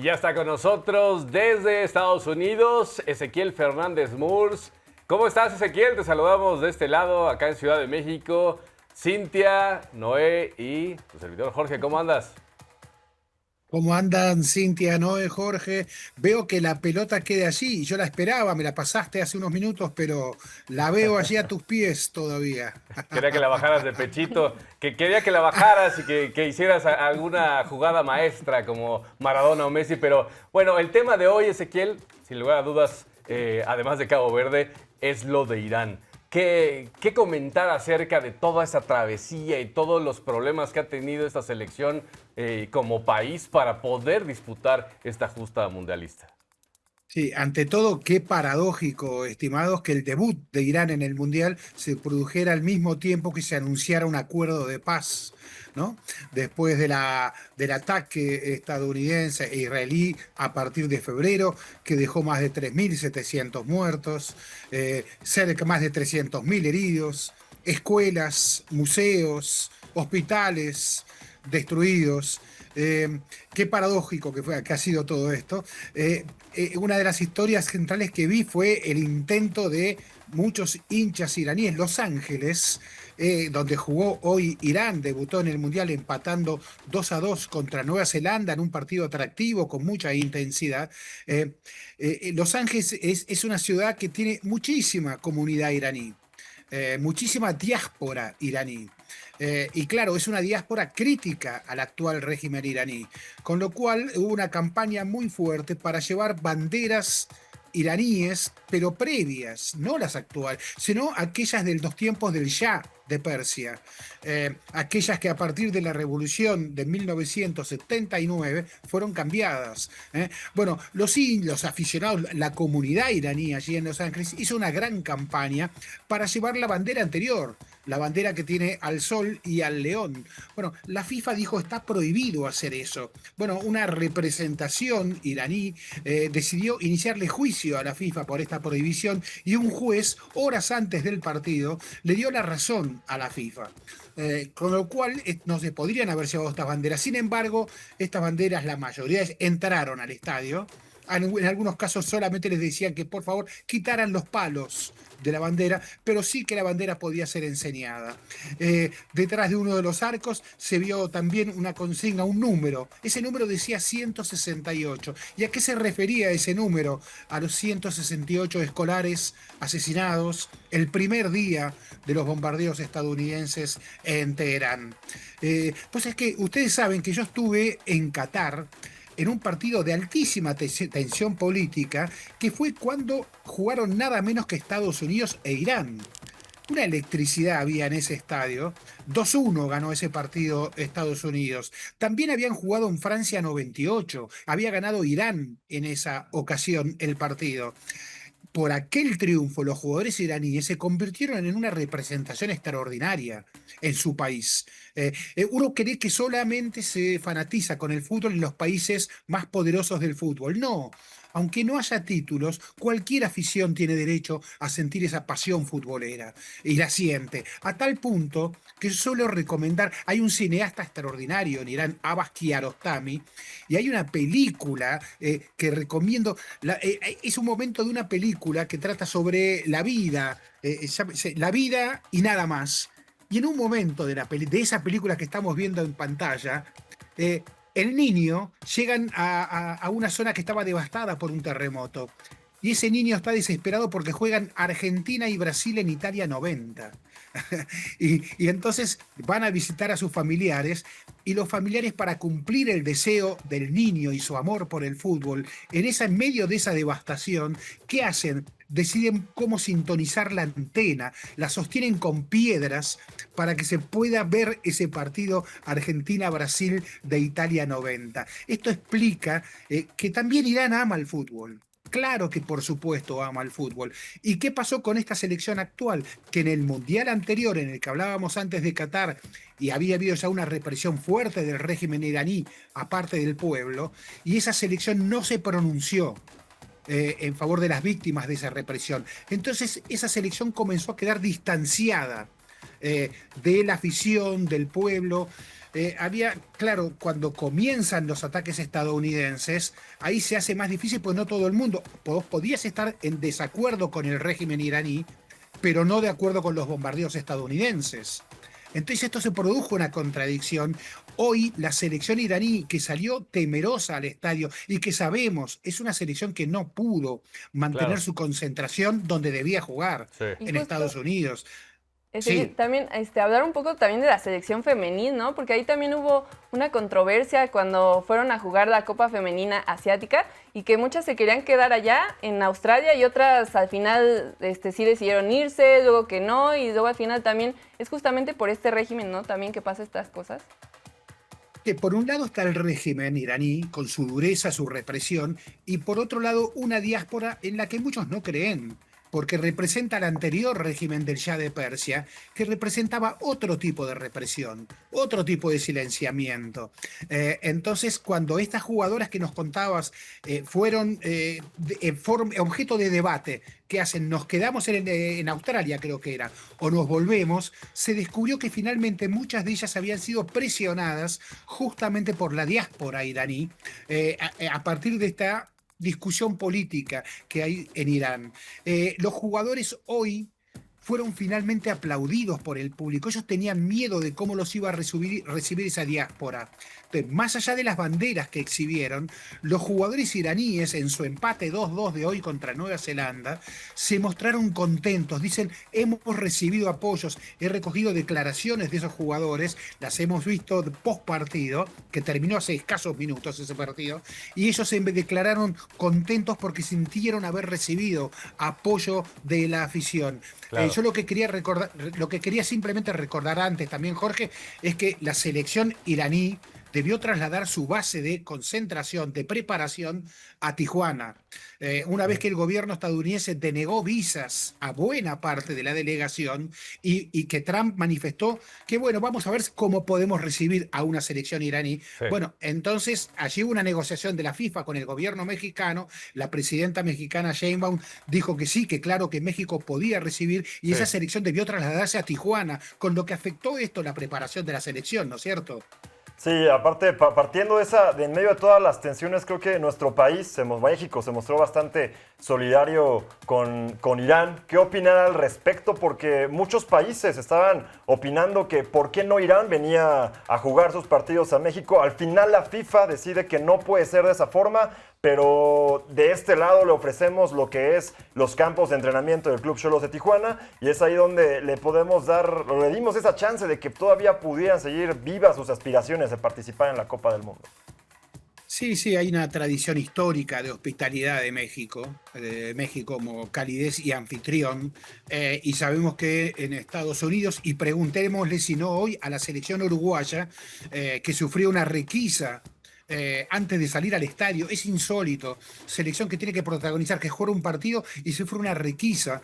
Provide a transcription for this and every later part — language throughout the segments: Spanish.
ya está con nosotros desde Estados Unidos, Ezequiel Fernández Murs. ¿Cómo estás, Ezequiel? Te saludamos de este lado, acá en Ciudad de México. Cintia, Noé y tu servidor Jorge, ¿cómo andas? ¿Cómo andan Cintia, Noé, Jorge? Veo que la pelota queda allí. Yo la esperaba, me la pasaste hace unos minutos, pero la veo allí a tus pies todavía. Quería que la bajaras de pechito, que quería que la bajaras y que hicieras alguna jugada maestra como Maradona o Messi. Pero bueno, el tema de hoy, Ezequiel, sin lugar a dudas, además de Cabo Verde, es lo de Irán. ¿Qué comentar acerca de toda esa travesía y todos los problemas que ha tenido esta selección como país para poder disputar esta justa mundialista? Sí, ante todo, qué paradójico, estimados, que el debut de Irán en el Mundial se produjera al mismo tiempo que se anunciara un acuerdo de paz, ¿no? Después del ataque estadounidense e israelí a partir de febrero, que dejó más de 3.700 muertos, cerca más de 300.000 heridos, escuelas, museos, hospitales destruidos. Qué paradójico que ha sido todo esto. Una de las historias centrales que vi fue el intento de muchos hinchas iraníes. Los Ángeles, donde jugó hoy Irán, debutó en el Mundial empatando 2-2 contra Nueva Zelanda en un partido atractivo con mucha intensidad. Los Ángeles es una ciudad que tiene muchísima comunidad iraní. Muchísima diáspora iraní. Y claro, es una diáspora crítica al actual régimen iraní, con lo cual hubo una campaña muy fuerte para llevar banderas iraníes, pero previas, no las actuales, sino aquellas de los tiempos del Shah de Persia, aquellas que a partir de la revolución de 1979 fueron cambiadas. Bueno, los aficionados, la comunidad iraní allí en Los Ángeles hizo una gran campaña para llevar la bandera anterior, la bandera que tiene al sol y al león. Bueno, la FIFA dijo está prohibido hacer eso. Bueno, una representación iraní decidió iniciarle juicio a la FIFA por esta prohibición y un juez, horas antes del partido, le dio la razón a la FIFA. Con lo cual no se podrían haber llevado estas banderas. Sin embargo, estas banderas, la mayoría entraron al estadio. En algunos casos solamente les decían que por favor quitaran los palos de la bandera, pero sí que la bandera podía ser enseñada. Detrás de uno de los arcos se vio también una consigna, un número. Ese número decía 168. ¿Y a qué se refería ese número? A los 168 escolares asesinados el primer día de los bombardeos estadounidenses en Teherán. Pues es que ustedes saben que yo estuve en Qatar en un partido de altísima tensión política, que fue cuando jugaron nada menos que Estados Unidos e Irán. Una electricidad había en ese estadio. 2-1 ganó ese partido Estados Unidos. También habían jugado en Francia 98. Había ganado Irán en esa ocasión el partido. Por aquel triunfo, los jugadores iraníes se convirtieron en una representación extraordinaria en su país. Uno cree que solamente se fanatiza con el fútbol en los países más poderosos del fútbol. No, aunque no haya títulos, cualquier afición tiene derecho a sentir esa pasión futbolera y la siente. A tal punto que yo suelo recomendar, hay un cineasta extraordinario en Irán, Abbas Kiarostami, y hay una película que recomiendo. Es un momento de una película que trata sobre la vida y nada más. Y en un momento de esa película que estamos viendo en pantalla, el niño llegan a una zona que estaba devastada por un terremoto. Y ese niño está desesperado porque juegan Argentina y Brasil en Italia 90. Y entonces van a visitar a sus familiares y los familiares, para cumplir el deseo del niño y su amor por el fútbol, en medio de esa devastación, ¿qué hacen? Deciden cómo sintonizar la antena, la sostienen con piedras para que se pueda ver ese partido Argentina-Brasil de Italia 90. Esto explica que también Irán ama el fútbol. Claro que por supuesto ama el fútbol. ¿Y qué pasó con esta selección actual? Que en el Mundial anterior, en el que hablábamos antes de Qatar, y había habido ya una represión fuerte del régimen iraní, aparte del pueblo, y esa selección no se pronunció en favor de las víctimas de esa represión. Entonces esa selección comenzó a quedar distanciada de la afición, del pueblo. claro, cuando comienzan los ataques estadounidenses, ahí se hace más difícil, pues no todo el mundo, vos podías estar en desacuerdo con el régimen iraní, pero no de acuerdo con los bombardeos estadounidenses. Entonces esto se produjo una contradicción. Hoy la selección iraní que salió temerosa al estadio y que sabemos es una selección que no pudo mantener Claro, su concentración donde debía jugar, sí. Y en justo Estados Unidos. Ezequiel, Sí, también hablar un poco también de la selección femenil, ¿no? Porque ahí también hubo una controversia cuando fueron a jugar la Copa Femenina Asiática y que muchas se querían quedar allá en Australia y otras al final sí decidieron irse, luego que no, y luego al final también es justamente por este régimen, ¿no? También que pasa estas cosas. que por un lado está el régimen iraní con su dureza, su represión, y por otro lado una diáspora en la que muchos no creen, porque representa al anterior régimen del Shah de Persia, que representaba otro tipo de represión, otro tipo de silenciamiento. Entonces, cuando estas jugadoras que nos contabas fueron objeto de debate, ¿qué hacen? ¿Nos quedamos en Australia, creo que era, o nos volvemos? Se descubrió que finalmente muchas de ellas habían sido presionadas justamente por la diáspora iraní a partir de esta discusión política que hay en Irán. Los jugadores hoy fueron finalmente aplaudidos por el público. Ellos tenían miedo de cómo los iba a recibir esa diáspora. Entonces, más allá de las banderas que exhibieron, los jugadores iraníes en su empate 2-2 de hoy contra Nueva Zelanda se mostraron contentos. Dicen, hemos recibido apoyos, he recogido declaraciones de esos jugadores, las hemos visto post partido, que terminó hace escasos minutos ese partido, y ellos se declararon contentos porque sintieron haber recibido apoyo de la afición. Claro. Yo lo que quería simplemente recordar antes también, Jorge, es que la selección iraní debió trasladar su base de concentración, de preparación a Tijuana. Una vez que el gobierno estadounidense denegó visas a buena parte de la delegación y que Trump manifestó que, bueno, vamos a ver cómo podemos recibir a una selección iraní. Sí. Bueno, entonces allí hubo una negociación de la FIFA con el gobierno mexicano, la presidenta mexicana Sheinbaum dijo que sí, que claro que México podía recibir y Sí. esa selección debió trasladarse a Tijuana, con lo que afectó esto la preparación de la selección, ¿no es cierto? Sí, aparte, partiendo de en medio de todas las tensiones, creo que nuestro país, México, se mostró bastante solidario con Irán. ¿Qué opinan al respecto? Porque muchos países estaban opinando que por qué no Irán venía a jugar sus partidos a México. Al final la FIFA decide que no puede ser de esa forma, pero de este lado le ofrecemos lo que es los campos de entrenamiento del Club Xolos de Tijuana y es ahí donde le dimos esa chance de que todavía pudieran seguir vivas sus aspiraciones de participar en la Copa del Mundo. Sí, sí, hay una tradición histórica de hospitalidad de México como calidez y anfitrión, y sabemos que en Estados Unidos, y preguntémosle si no hoy a la selección uruguaya, que sufrió una requisa antes de salir al estadio, es insólito, selección que tiene que protagonizar, que juega un partido y sufre una requisa,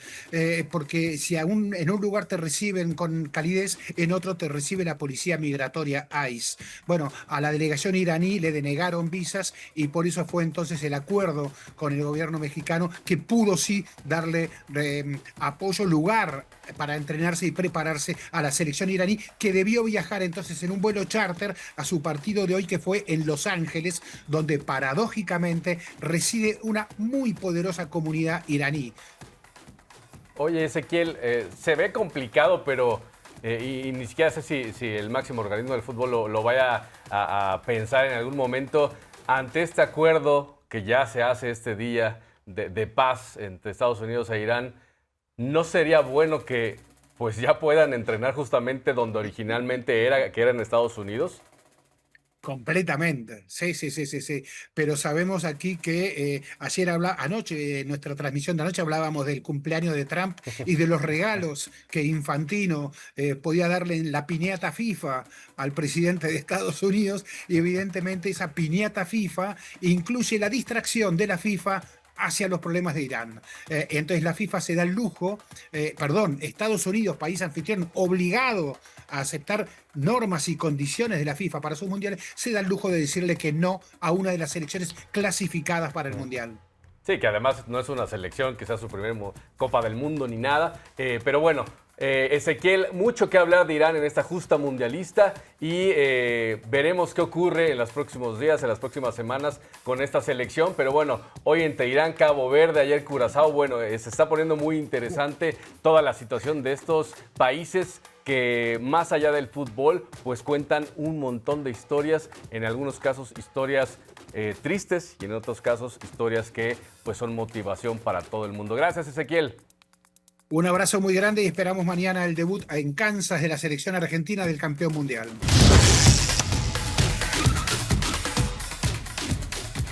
porque si en un lugar te reciben con calidez, en otro te recibe la policía migratoria ICE. Bueno, a la delegación iraní le denegaron visas y por eso fue entonces el acuerdo con el gobierno mexicano que pudo sí darle apoyo, lugar para entrenarse y prepararse a la selección iraní, que debió viajar entonces en un vuelo charter a su partido de hoy, que fue en Los Ángeles, donde paradójicamente reside una muy poderosa comunidad iraní. Oye, Ezequiel, se ve complicado, pero y ni siquiera sé si el máximo organismo del fútbol lo vaya a pensar en algún momento ante este acuerdo que ya se hace este día de paz entre Estados Unidos e Irán. ¿No sería bueno que pues ya puedan entrenar justamente donde originalmente era, que era en Estados Unidos? Completamente, sí, sí, sí, sí, sí. Pero sabemos aquí que anoche, en nuestra transmisión de anoche hablábamos del cumpleaños de Trump y de los regalos que Infantino podía darle en la piñata FIFA al presidente de Estados Unidos, y evidentemente esa piñata FIFA incluye la distracción de la FIFA hacia los problemas de Irán. Entonces la FIFA se da el lujo, Estados Unidos, país anfitrión, obligado a aceptar normas y condiciones de la FIFA para sus mundiales, se da el lujo de decirle que no a una de las selecciones clasificadas para el mundial. Sí, que además no es una selección que sea su primer Copa del Mundo ni nada, pero bueno, Ezequiel, mucho que hablar de Irán en esta justa mundialista y veremos qué ocurre en los próximos días, en las próximas semanas con esta selección. Pero bueno, hoy entre Irán, Cabo Verde, ayer Curazao, bueno, se está poniendo muy interesante toda la situación de estos países que más allá del fútbol, pues cuentan un montón de historias, en algunos casos historias tristes y en otros casos historias que pues son motivación para todo el mundo. Gracias, Ezequiel. Un abrazo muy grande y esperamos mañana el debut en Kansas de la selección argentina del campeón mundial.